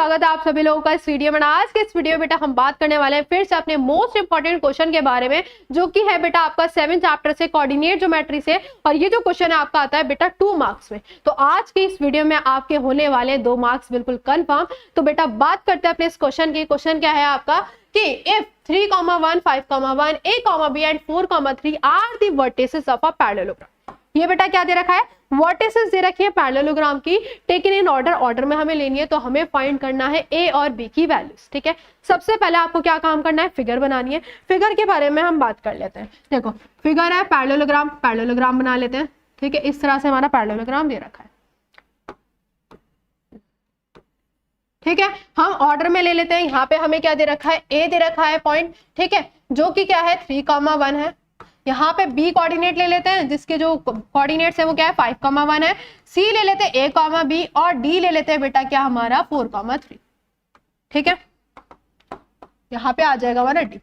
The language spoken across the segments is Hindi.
स्वागत है आप सभी लोगों का इस वीडियो में। आज के इस वीडियो में बेटा हम बात करने वाले हैं फिर से अपने मोस्ट इंपॉर्टेंट क्वेश्चन के बारे में, जो कि है बेटा आपका 7th चैप्टर से कोऑर्डिनेट ज्योमेट्री से। और ये जो क्वेश्चन है आपका आता है बेटा 2 मार्क्स में। तो आज की इस वीडियो में आपके होने वाले 2 मार्क्स बिल्कुल कंफर्म। तो बेटा बात करते हैं अपने इस क्वेश्चन की। क्वेश्चन क्या है आपका कि if 3, 1, 5, 1, A, B and 4, 3 are the vertices of a parallelogram. ये बेटा क्या दे रखा है, वर्टिसेस दे रखी है पैरेललोग्राम की, टेकन इन ऑर्डर में हमें लेनी है। तो हमें फाइंड करना है ए और बी की वैल्यूज। ठीक है, सबसे पहले आपको क्या काम करना है, फिगर बनानी है। फिगर के बारे में हम बात कर लेते हैं। देखो फिगर है पैरेललोग्राम बना लेते हैं। ठीक है, इस तरह से हमारा पैरेललोग्राम दे रखा है। ठीक है, हम ऑर्डर में ले लेते हैं। यहाँ पे हमें क्या दे रखा है, ए दे रखा है पॉइंट। ठीक है, जो कि क्या है 3, 1 है। यहाँ पे बी कोऑर्डिनेट ले लेते हैं, जिसके जो कोऑर्डिनेट्स है वो क्या है 5, 1 है। सी ले लेते हैं ए, बी और डी ले लेते हैं बेटा क्या हमारा 4, 3। ठीक है, यहाँ पे आ जाएगा हमारा डी,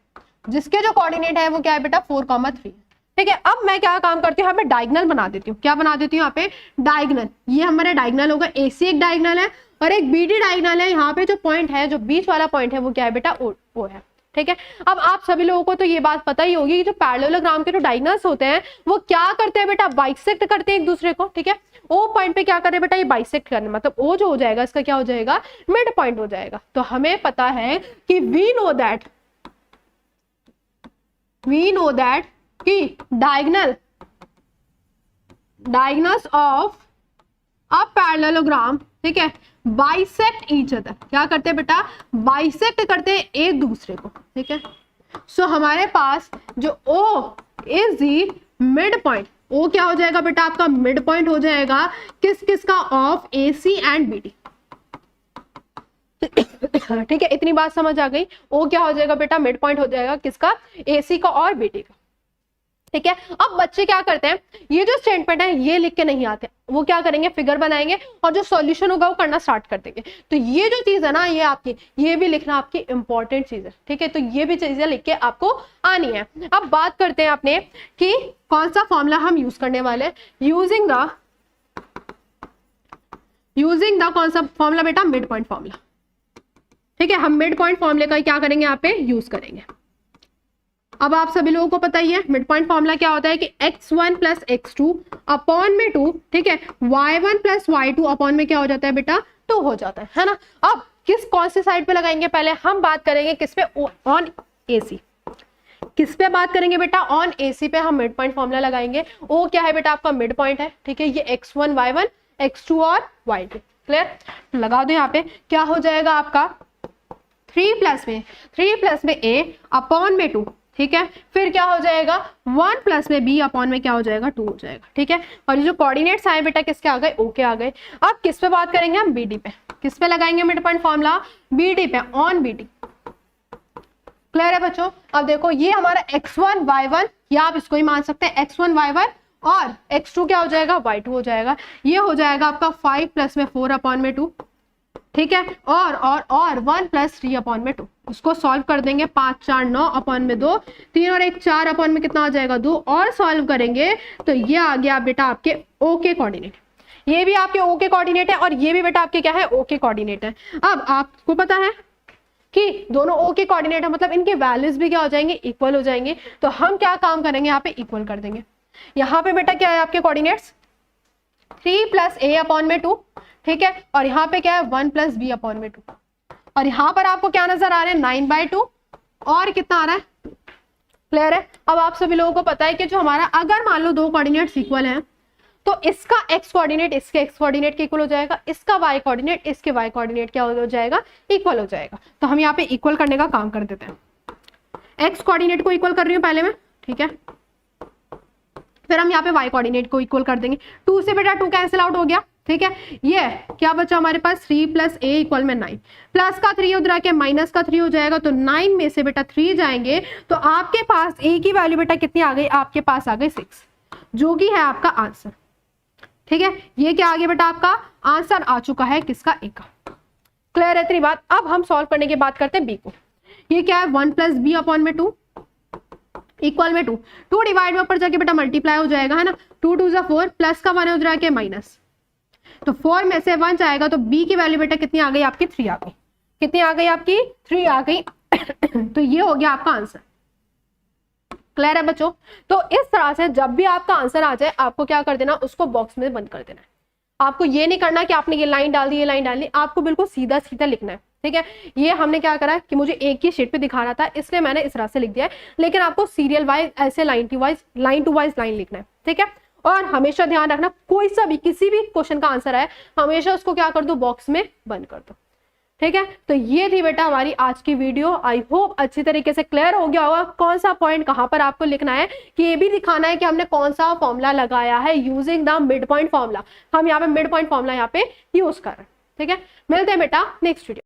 जिसके जो कोऑर्डिनेट है वो क्या है बेटा 4, 3। ठीक है, अब मैं क्या काम करती हूँ, यहाँ पे डायगोनल बना देती हूँ। क्या बना देती हूँ यहाँ पे, डायगोनल। ये हमारा डायगोनल होगा, एसी एक डायगोनल है और एक बीडी डायगोनल है। यहाँ पे जो पॉइंट है, जो बीच वाला पॉइंट है वो क्या है बेटा ओ है। ठीक है, अब आप सभी लोगों को तो ये बात पता ही होगी कि जो पैरेललोग्राम के जो डायगोनल्स होते हैं वो क्या करते हैं बेटा, बाइसेक्ट करते हैं एक दूसरे को। ठीक है, ओ पॉइंट पे क्या कर रहे हैं बेटा, ये बाइसेक्ट करने, मतलब ओ जो हो जाएगा इसका क्या हो जाएगा, मिड पॉइंट हो जाएगा। तो हमें पता है कि वी नो दैट कि डायगोनल्स ऑफ अ पैरेललोग्राम, ठीक है, बाइसेक्ट ईच अदर। क्या करते हैं बेटा, बाइसेक्ट करते हैं एक दूसरे को। ठीक है, सो हमारे पास जो O is the mid point, O क्या हो जाएगा बेटा आपका मिड पॉइंट हो जाएगा किसका, ऑफ AC एंड BD। ठीक है, इतनी बात समझ आ गई। O क्या हो जाएगा बेटा, मिड पॉइंट हो जाएगा किसका, AC का और BD का। ठीक है, अब बच्चे क्या करते हैं, ये जो स्टेटमेंट है ये लिख के नहीं आते, वो क्या करेंगे, फिगर बनाएंगे और जो सॉल्यूशन होगा वो करना स्टार्ट कर देंगे। तो ये जो चीज है ना, ये आपकी, ये भी लिखना आपकी इंपॉर्टेंट चीज है। ठीक है, तो ये भी चीजें लिख के आपको आनी है। अब बात करते हैं अपने कि कौन सा फॉर्मूला हम यूज करने वाले हैं। यूजिंग द कौन सा फॉर्मूला बेटा, मिड पॉइंट फॉर्मूला। ठीक है, हम मिड पॉइंट फॉर्मूले का क्या करेंगे, यहाँ पे यूज करेंगे। अब आप सभी लोगों को पता ही है मिड पॉइंट फॉर्मूला क्या होता है कि x1 + x2 अपॉन में 2। ठीक है, y1 + y2 अपॉन में क्या हो जाता है बेटा, 2 हो जाता है ना। अब कौन से साइड पे लगाएंगे, पहले हम बात करेंगे किस पे, ऑन AC। किस पे बात करेंगे बेटा, ऑन AC पे हम मिड पॉइंट फॉर्मूला लगाएंगे। O क्या है बेटा आपका मिड पॉइंट है। ठीक है, ये x1 y1 x2 और y2। क्लियर, लगा दो। यहाँ पे क्या हो जाएगा आपका 3 में A अपॉन में 2। ठीक है, फिर क्या हो जाएगा 1 + में B अपॉन में क्या हो जाएगा 2 हो जाएगा। ठीक है, और ये जो कोऑर्डिनेट्स आए बेटा किसके आ गए, O के आ गए। अब किस पे बात करेंगे हम, BD पे। किस पे लगाएंगे मिड पॉइंट फॉर्मूला, BD पे, ऑन BD। क्लियर है बच्चों। अब देखो ये हमारा x1 y1, या आप इसको ही मान सकते हैं x1 y1 और x2 क्या हो जाएगा, y2 हो जाएगा। ये हो जाएगा आपका 5 + में 4 अपॉन में 2। ठीक है, और 1 + 3 अपॉन में 2। उसको सॉल्व कर देंगे, 5, 4, 9 अपॉन में 2, 3 और 1 4 अपॉन में कितना आ जाएगा 2। और सॉल्व करेंगे तो ये आ गया बेटा आपके O के कोऑर्डिनेट। ये भी आपके O के कोऑर्डिनेट है और ये भी बेटा आपके क्या है, O के कोऑर्डिनेट है। अब आपको पता है कि दोनों O के कोऑर्डिनेट है, मतलब इनके वैल्यूज भी क्या हो जाएंगे, इक्वल हो जाएंगे। तो हम क्या काम करेंगे, यहाँ पे इक्वल कर देंगे। यहाँ पे बेटा क्या है आपके कोऑर्डिनेट्स 3 + A अपॉन में 2। ठीक है, और यहाँ पे क्या है 1 + B अपॉन में 2। और यहाँ पर आपको क्या नजर आ रहा है 9/2 और कितना आ रहा है। क्लियर है। अब आप सभी लोगों को पता है कि जो हमारा, अगर मान लो 2 कोऑर्डिनेट्स इक्वल हैं तो इसका x कोऑर्डिनेट इसके x कोऑर्डिनेट के इक्वल हो जाएगा, इसका y कोऑर्डिनेट इसके y कोऑर्डिनेट क्या हो जाएगा, इक्वल हो जाएगा। तो हम यहाँ पे इक्वल करने का काम कर देते हैं। x कोऑर्डिनेट को इक्वल कर रही हूँ पहले मैं। ठीक है, फिर हम यहाँ पे y कोऑर्डिनेट को इक्वल कर देंगे। 2 से बेटा 2 कैंसिल आउट हो गया। ठीक है, ये क्या बचा हमारे पास 3 + A = में 9, प्लस का 3 उधर आके माइनस का 3 हो जाएगा। तो 9 में से बेटा 3 जाएंगे तो आपके पास A की वैल्यू बेटा कितनी आ गई, आपके पास आ गई 6, जो कि है आपका आंसर। ठीक है, ये क्या आ गया बेटा, आपका आंसर आ चुका है किसका, A का। क्लियर है इतनी बात। अब हम सॉल्व करने की बात करते हैं B को। ये क्या है 1 + B अपॉन में 2 इक्वल में 2 डिवाइड में ऊपर जाके बेटा मल्टीप्लाई हो जाएगा, है ना। 2 2 = 4, प्लस का 1 उधर आके माइनस। तो 4 में से 1 जाएगा तो B की वैल्यू बेटा कितनी आ गई आपकी, 3 आ गई। कितनी आ गई आपकी 3 आ गई तो ये हो गया आपका आंसर। क्लियर है बच्चों? तो इस तरह से जब भी आपका आंसर आ जाए आपको क्या कर देना, उसको बॉक्स में बंद कर देना है। आपको ये नहीं करना कि आपने ये लाइन डाल दी, ये लाइन डाल दी, आपको बिल्कुल सीधा सीधा लिखना है। ठीक है, ये हमने क्या करा कि मुझे एक ही शीट पे दिखा रहा था इसलिए मैंने इस तरह से लिख दिया है, लेकिन आपको सीरियल वाइज ऐसे लाइन टू वाइज लाइन लिखना है। ठीक है, और हमेशा ध्यान रखना कोई सा भी किसी भी क्वेश्चन का आंसर है हमेशा उसको क्या कर दो, बॉक्स में बंद कर दो। ठीक है, तो ये थी बेटा हमारी आज की वीडियो। आई होप अच्छी तरीके से क्लियर हो गया होगा कौन सा पॉइंट कहां पर आपको लिखना है, कि ये भी दिखाना है कि हमने कौन सा फॉर्मूला लगाया है using the mid point formula. हम यहाँ पे मिड पॉइंट फॉर्मूला यहाँ पे यूज कर रहे हैं। ठीक है, मिलते हैं बेटा नेक्स्ट वीडियो।